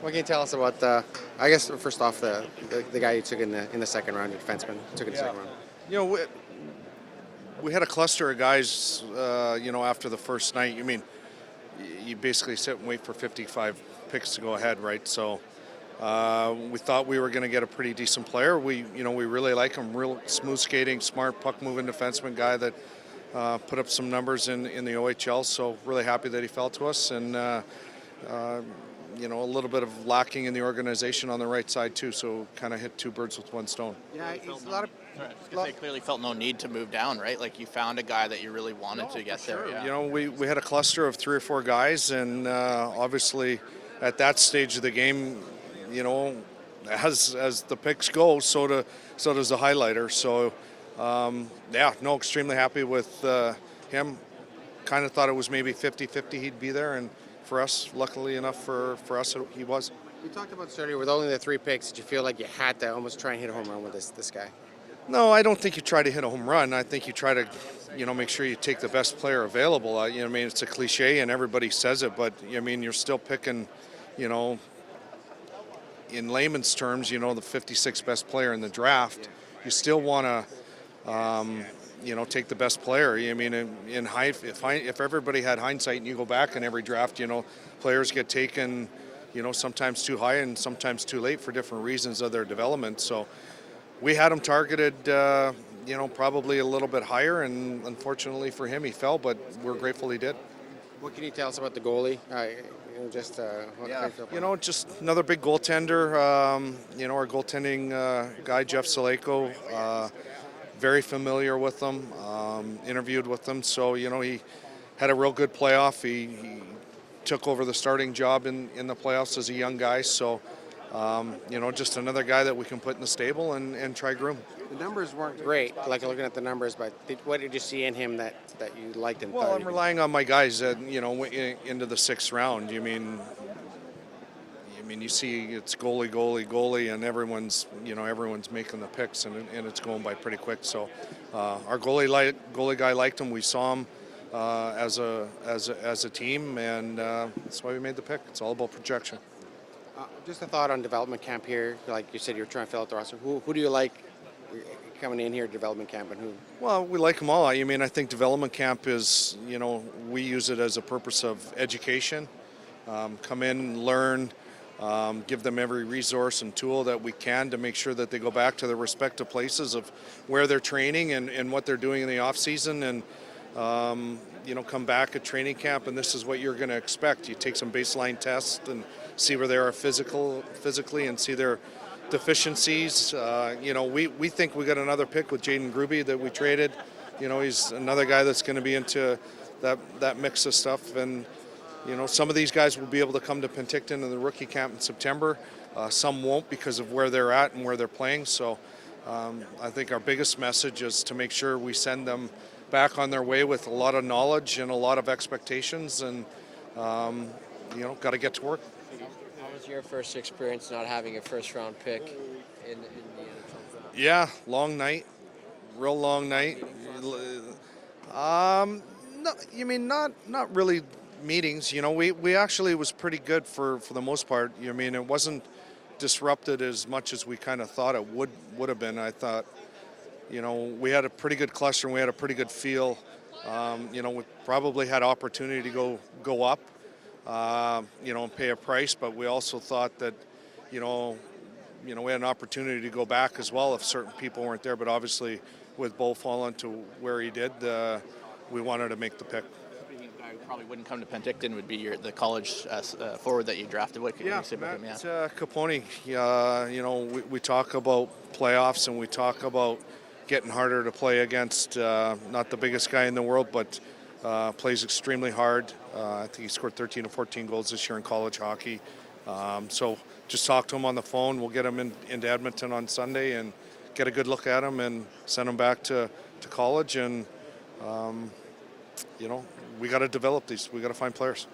What can you tell us about I guess first off, the guy you took in the second round, your defenseman took in the second round? You know, we had a cluster of guys, after the first night. You basically sit and wait for 55 picks to go ahead, right? So we thought we were going to get a pretty decent player. We really like him. Real smooth skating, smart puck moving defenseman guy that put up some numbers in the OHL. So really happy that he fell to us, and a little bit of lacking in the organization on the right side too. So kind of hit two birds with one stone. Yeah, he's a lot of. Sorry, I was gonna say, clearly felt no need to move down, right? Like you found a guy that you really wanted to get there. Yeah. We had a cluster of 3 or 4 guys, and obviously at that stage of the game, as the picks go, so does the highlighter. So extremely happy with him. Kind of thought it was maybe 50-50 he'd be there, and for us, luckily enough for us, he was. We talked about this earlier. With only the 3 picks, did you feel like you had to almost try and hit a home run with this guy? No, I don't think you try to hit a home run. I think you try to, make sure you take the best player available. It's a cliche and everybody says it, but you're still picking, in layman's terms, the 56th best player in the draft. You still want to, take the best player. If everybody had hindsight and you go back in every draft, players get taken, sometimes too high and sometimes too late for different reasons of their development. So we had him targeted, probably a little bit higher, and unfortunately for him, he fell, but we're grateful he did. What can you tell us about the goalie? Just another big goaltender. Our goaltending guy, Jeff Saleko, very familiar with them, interviewed with them. So, he had a real good playoff. He took over the starting job in the playoffs as a young guy. So, just another guy that we can put in the stable and try groom. The numbers weren't great, like looking at the numbers, but what did you see in him that you liked and Well, I'm relying on my guys that, into the 6th round. You see it's goalie, and everyone's making the picks, and it's going by pretty quick. So our goalie guy liked him. We saw him as a team, and that's why we made the pick. It's all about projection. Just a thought on development camp here. Like you said, you're trying to fill out the roster. Who do you like coming in here at development camp, and who? Well, we like them all. I think development camp is, we use it as a purpose of education. Come in, learn, give them every resource and tool that we can to make sure that they go back to their respective places of where they're training and what they're doing in the off season, and come back at training camp, and this is what you're going to expect. You take some baseline tests and see where they are physically and see their deficiencies. We think we got another pick with Jaden Gruby that we traded. He's another guy that's going to be into that mix of stuff. And, some of these guys will be able to come to Penticton in the rookie camp in September. Some won't because of where they're at and where they're playing. So I think our biggest message is to make sure we send them back on their way with a lot of knowledge and a lot of expectations, and, got to get to work. How was your first experience not having a first-round pick in the NHL draft? Yeah, long night, real long night. Not really meetings. We actually was pretty good for the most part. It wasn't disrupted as much as we kind of thought it would have been. I thought, we had a pretty good cluster and we had a pretty good feel. We probably had opportunity to go up. And pay a price, but we also thought that, we had an opportunity to go back as well if certain people weren't there. But obviously, with Bo falling to where he did, we wanted to make the pick. The guy who probably wouldn't come to Penticton would be the college forward that you drafted. What can you say about him? Yeah, Capone. We talk about playoffs and we talk about getting harder to play against. Not the biggest guy in the world, but plays extremely hard. I think he scored 13 or 14 goals this year in college hockey. So just talk to him on the phone. We'll get him into Edmonton on Sunday and get a good look at him and send him back to college. And, we got to develop these. We got to find players.